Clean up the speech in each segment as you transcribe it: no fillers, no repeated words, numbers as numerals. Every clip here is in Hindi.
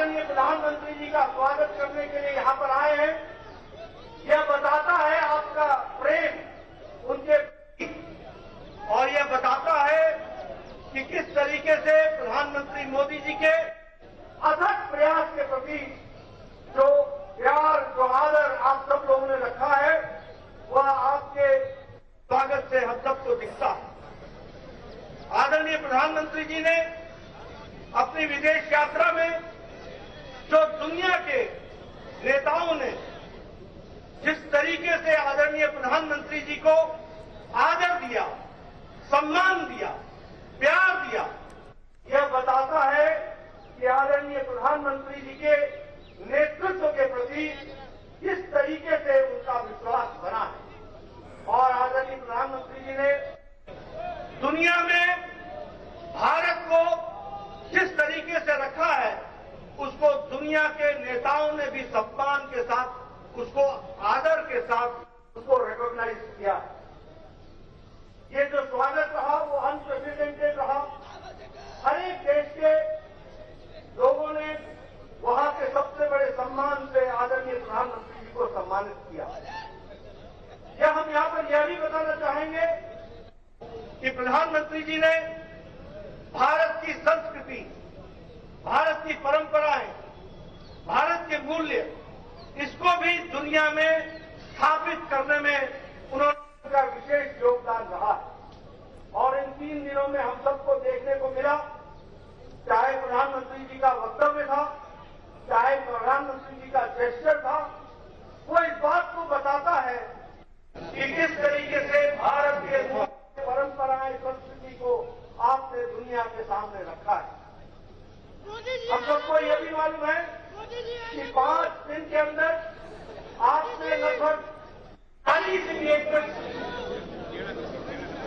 आदरणीय प्रधानमंत्री जी का स्वागत करने के लिए यहां पर आए हैं। यह बताता है आपका प्रेम उनके प्रति और यह बताता है कि किस तरीके से प्रधानमंत्री मोदी जी के अथक प्रयास के प्रति जो प्यार, जो आदर आप सब लोगों ने रखा है, वह आपके स्वागत से हम सबको दिखता है। आदरणीय प्रधानमंत्री जी ने अपनी विदेश यात्रा में जो दुनिया के नेताओं ने जिस तरीके से आदरणीय प्रधानमंत्री जी को आदर दिया, सम्मान दिया, प्यार दिया, यह बताता है कि आदरणीय प्रधानमंत्री जी के नेतृत्व के प्रति किस तरीके से उनका विश्वास बना है। और आदरणीय प्रधानमंत्री जी ने दुनिया में भारत को जिस तरीके से रखा है, उसको दुनिया के नेताओं ने भी सम्मान के साथ, उसको आदर के साथ उसको रिकॉग्नाइज किया। ये जो स्वागत रहा वो अनप्रेसिडेंटेड रहा। हर एक देश के लोगों ने वहां के सबसे बड़े सम्मान से आदरणीय प्रधानमंत्री जी को सम्मानित किया। यह हम यहां पर यह भी बताना चाहेंगे कि प्रधानमंत्री जी ने भारत की संस्कृति, भारत की परंपराएं, भारत के मूल्य, इसको भी दुनिया में स्थापित करने में उनका विशेष योगदान रहा है। और इन 3 दिनों में हम सबको देखने को मिला, चाहे प्रधानमंत्री जी का वक्तव्य था, चाहे प्रधानमंत्री जी का जेस्चर था, वो इस बात को बताता है कि किस तरीके से भारत के परंपराएं, संस्कृति को आपने दुनिया के सामने रखा है। हम सबको यह भी मालूम है कि 5 दिन के अंदर आपने लगभग 40 इंगेजमेंट,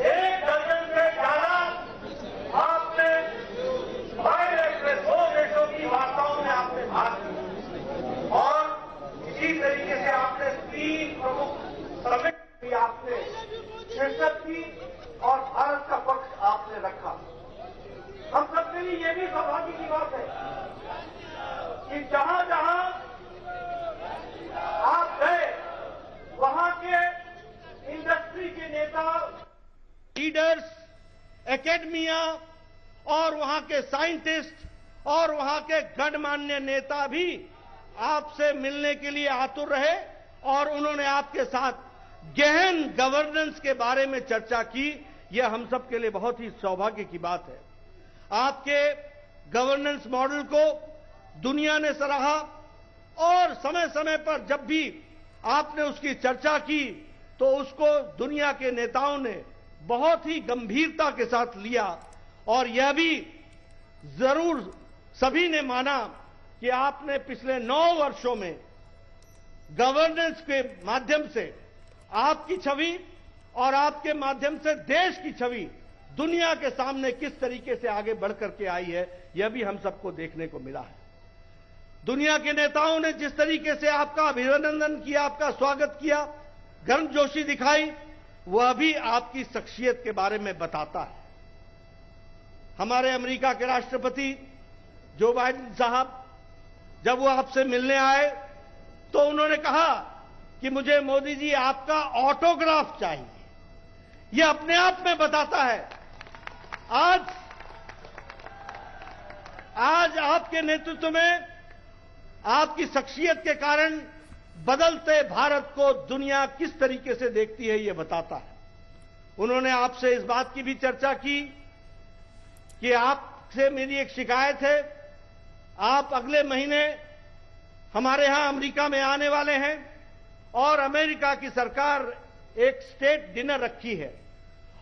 1 दर्जन से ज्यादा आपने वायरस में 2 देशों की वार्ताओं में आपने भाग लिया। और इसी तरीके से आपने 3 प्रमुख समिट भी आपने शिरकत की और भारत का पक्ष आपने रखा। हम सबके लिए यह भी सौभाग्य की बात है कि जहां जहां आप गए, वहां के इंडस्ट्री के नेता, लीडर्स, एकेडमिया और वहां के साइंटिस्ट और वहां के गणमान्य नेता भी आपसे मिलने के लिए आतुर रहे और उन्होंने आपके साथ गहन गवर्नेंस के बारे में चर्चा की। यह हम सब के लिए बहुत ही सौभाग्य की बात है। आपके गवर्नेंस मॉडल को दुनिया ने सराहा और समय समय पर जब भी आपने उसकी चर्चा की तो उसको दुनिया के नेताओं ने बहुत ही गंभीरता के साथ लिया और यह भी जरूर सभी ने माना कि आपने पिछले 9 वर्षों में गवर्नेंस के माध्यम से आपकी छवि और आपके माध्यम से देश की छवि दुनिया के सामने किस तरीके से आगे बढ़ करके आई है, यह भी हम सबको देखने को मिला है। दुनिया के नेताओं ने जिस तरीके से आपका अभिनंदन किया, आपका स्वागत किया, गर्मजोशी दिखाई, वह भी आपकी शख्सियत के बारे में बताता है। हमारे अमेरिका के राष्ट्रपति जो बाइडेन साहब जब वो आपसे मिलने आए तो उन्होंने कहा कि मुझे मोदी जी आपका ऑटोग्राफ चाहिए। यह अपने आप में बताता है आज आपके नेतृत्व में, आपकी शख्सियत के कारण बदलते भारत को दुनिया किस तरीके से देखती है, यह बताता है। उन्होंने आपसे इस बात की भी चर्चा की कि आपसे मेरी एक शिकायत है, आप अगले महीने हमारे यहां अमेरिका में आने वाले हैं और अमेरिका की सरकार एक स्टेट डिनर रखी है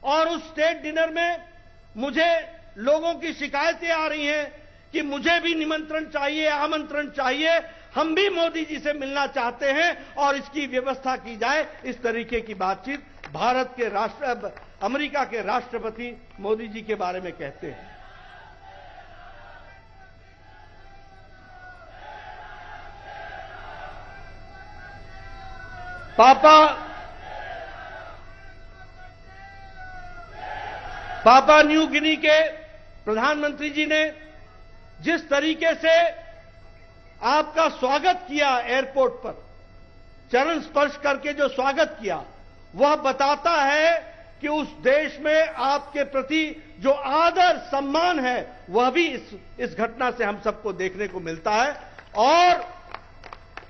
और उस स्टेट डिनर में मुझे लोगों की शिकायतें आ रही हैं कि मुझे भी निमंत्रण चाहिए, आमंत्रण चाहिए, हम भी मोदी जी से मिलना चाहते हैं और इसकी व्यवस्था की जाए। इस तरीके की बातचीत भारत के अमेरिका के राष्ट्रपति मोदी जी के बारे में कहते हैं। पापा न्यू गिनी के प्रधानमंत्री जी ने जिस तरीके से आपका स्वागत किया एयरपोर्ट पर, चरण स्पर्श करके जो स्वागत किया, वह बताता है कि उस देश में आपके प्रति जो आदर सम्मान है वह भी इस घटना से हम सबको देखने को मिलता है। और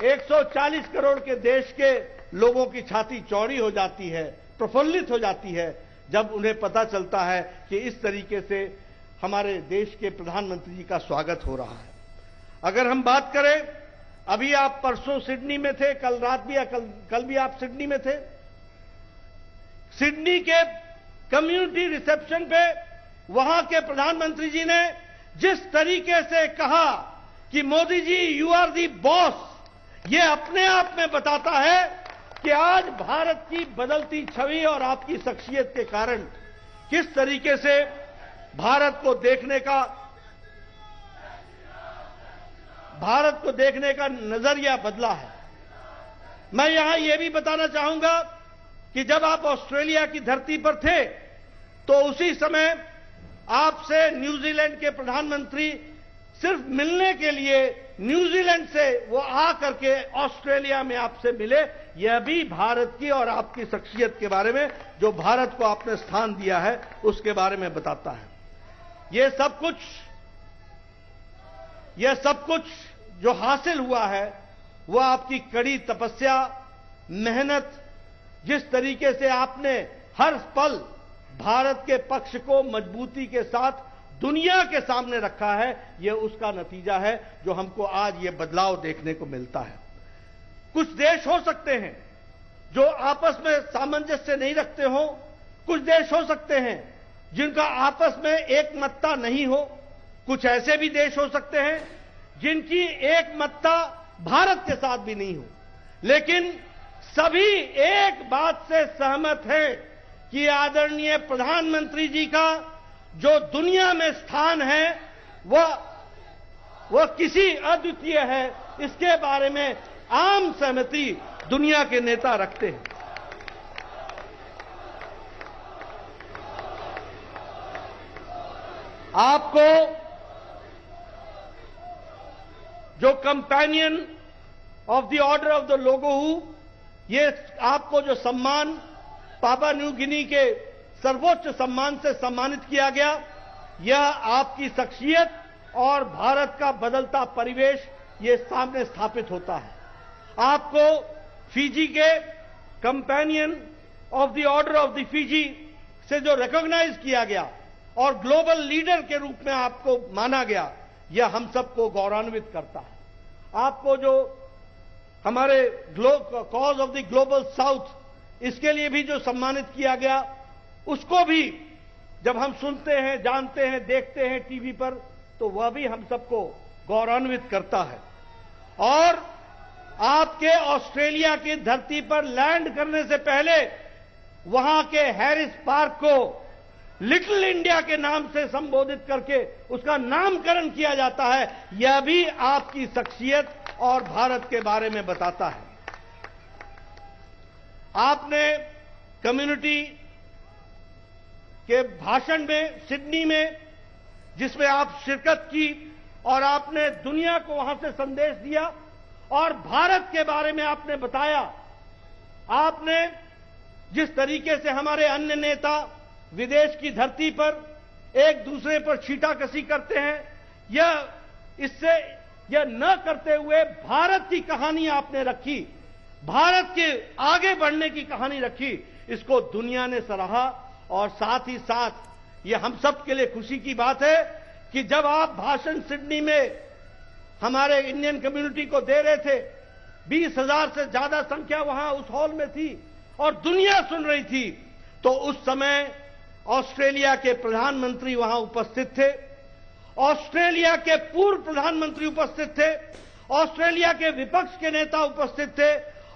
140 करोड़ के देश के लोगों की छाती चौड़ी हो जाती है, प्रफुल्लित हो जाती है, जब उन्हें पता चलता है कि इस तरीके से हमारे देश के प्रधानमंत्री जी का स्वागत हो रहा है। अगर हम बात करें, अभी आप परसों सिडनी में थे, कल रात भी या कल भी आप सिडनी में थे। सिडनी के कम्युनिटी रिसेप्शन पे वहां के प्रधानमंत्री जी ने जिस तरीके से कहा कि Modi ji you are the boss, ये अपने आप में बताता है कि आज भारत की बदलती छवि और आपकी शख्सियत के कारण किस तरीके से भारत को देखने का नजरिया बदला है। मैं यहां यह भी बताना चाहूंगा कि जब आप ऑस्ट्रेलिया की धरती पर थे तो उसी समय आपसे न्यूजीलैंड के प्रधानमंत्री सिर्फ मिलने के लिए न्यूजीलैंड से वो आ करके ऑस्ट्रेलिया में आपसे मिले। यह भी भारत की और आपकी शख्सियत के बारे में, जो भारत को आपने स्थान दिया है, उसके बारे में बताता है। यह सब कुछ जो हासिल हुआ है वह आपकी कड़ी तपस्या, मेहनत, जिस तरीके से आपने हर पल भारत के पक्ष को मजबूती के साथ दुनिया के सामने रखा है, यह उसका नतीजा है जो हमको आज यह बदलाव देखने को मिलता है। कुछ देश हो सकते हैं जो आपस में सामंजस्य नहीं रखते हो, कुछ देश हो सकते हैं जिनका आपस में एकमतता नहीं हो, कुछ ऐसे भी देश हो सकते हैं जिनकी एकमतता भारत के साथ भी नहीं हो, लेकिन सभी एक बात से सहमत हैं कि आदरणीय प्रधानमंत्री जी का जो दुनिया में स्थान है वह किसी अद्वितीय है। इसके बारे में आम सहमति दुनिया के नेता रखते हैं। आपको जो companion of the order of the लोगोहू, ये आपको जो सम्मान पापुआ न्यू गिनी के सर्वोच्च सम्मान से सम्मानित किया गया, यह आपकी शख्सियत और भारत का बदलता परिवेश ये सामने स्थापित होता है। आपको फिजी के companion of the order of the Fiji से जो रिकॉग्नाइज किया गया और ग्लोबल लीडर के रूप में आपको माना गया, यह हम सबको गौरवान्वित करता है। आपको जो हमारे cause of the global south, इसके लिए भी जो सम्मानित किया गया, उसको भी जब हम सुनते हैं, जानते हैं, देखते हैं टीवी पर, तो वह भी हम सबको गौरवान्वित करता है। और आपके ऑस्ट्रेलिया की धरती पर लैंड करने से पहले वहां के हैरिस पार्क को लिटिल इंडिया के नाम से संबोधित करके उसका नामकरण किया जाता है। यह भी आपकी शख्सियत और भारत के बारे में बताता है। आपने कम्युनिटी के भाषण में सिडनी में, जिसमें आप शिरकत की और आपने दुनिया को वहां से संदेश दिया और भारत के बारे में आपने बताया। आपने जिस तरीके से हमारे अन्य नेता विदेश की धरती पर एक दूसरे पर छींटाकशी करते हैं, यह न करते हुए भारत की कहानी आपने रखी, भारत के आगे बढ़ने की कहानी रखी, इसको दुनिया ने सराहा। और साथ ही साथ यह हम सब के लिए खुशी की बात है कि जब आप भाषण सिडनी में हमारे इंडियन कम्युनिटी को दे रहे थे, 20,000 से ज्यादा संख्या वहां उस हॉल में थी और दुनिया सुन रही थी, तो उस समय ऑस्ट्रेलिया के प्रधानमंत्री वहां उपस्थित थे, ऑस्ट्रेलिया के पूर्व प्रधानमंत्री उपस्थित थे, ऑस्ट्रेलिया के विपक्ष के नेता उपस्थित थे,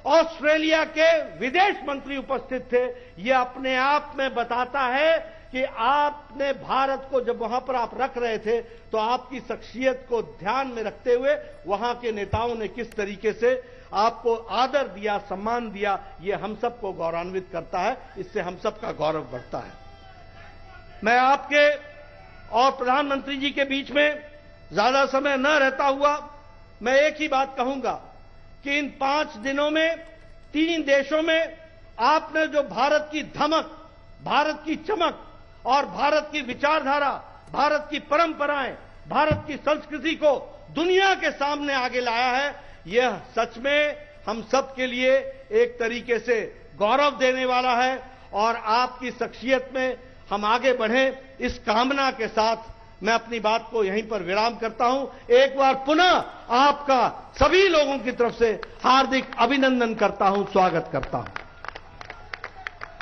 ऑस्ट्रेलिया के विदेश मंत्री उपस्थित थे। यह अपने आप में बताता है कि आपने भारत को, जब वहां पर आप रख रहे थे, तो आपकी शख्सियत को ध्यान में रखते हुए वहां के नेताओं ने किस तरीके से आपको आदर दिया, सम्मान दिया। यह हम सबको गौरवान्वित करता है, इससे हम सबका गौरव बढ़ता है। मैं आपके और प्रधानमंत्री जी के बीच में ज्यादा समय न रहता हुआ मैं एक ही बात कहूंगा कि इन 5 दिनों में 3 देशों में आपने जो भारत की धमक, भारत की चमक और भारत की विचारधारा, भारत की परंपराएं, भारत की संस्कृति को दुनिया के सामने आगे लाया है, यह सच में हम सब के लिए एक तरीके से गौरव देने वाला है। और आपकी शख्सियत में हम आगे बढ़ें, इस कामना के साथ मैं अपनी बात को यहीं पर विराम करता हूं। एक बार पुनः आपका सभी लोगों की तरफ से हार्दिक अभिनंदन करता हूं, स्वागत करता हूं।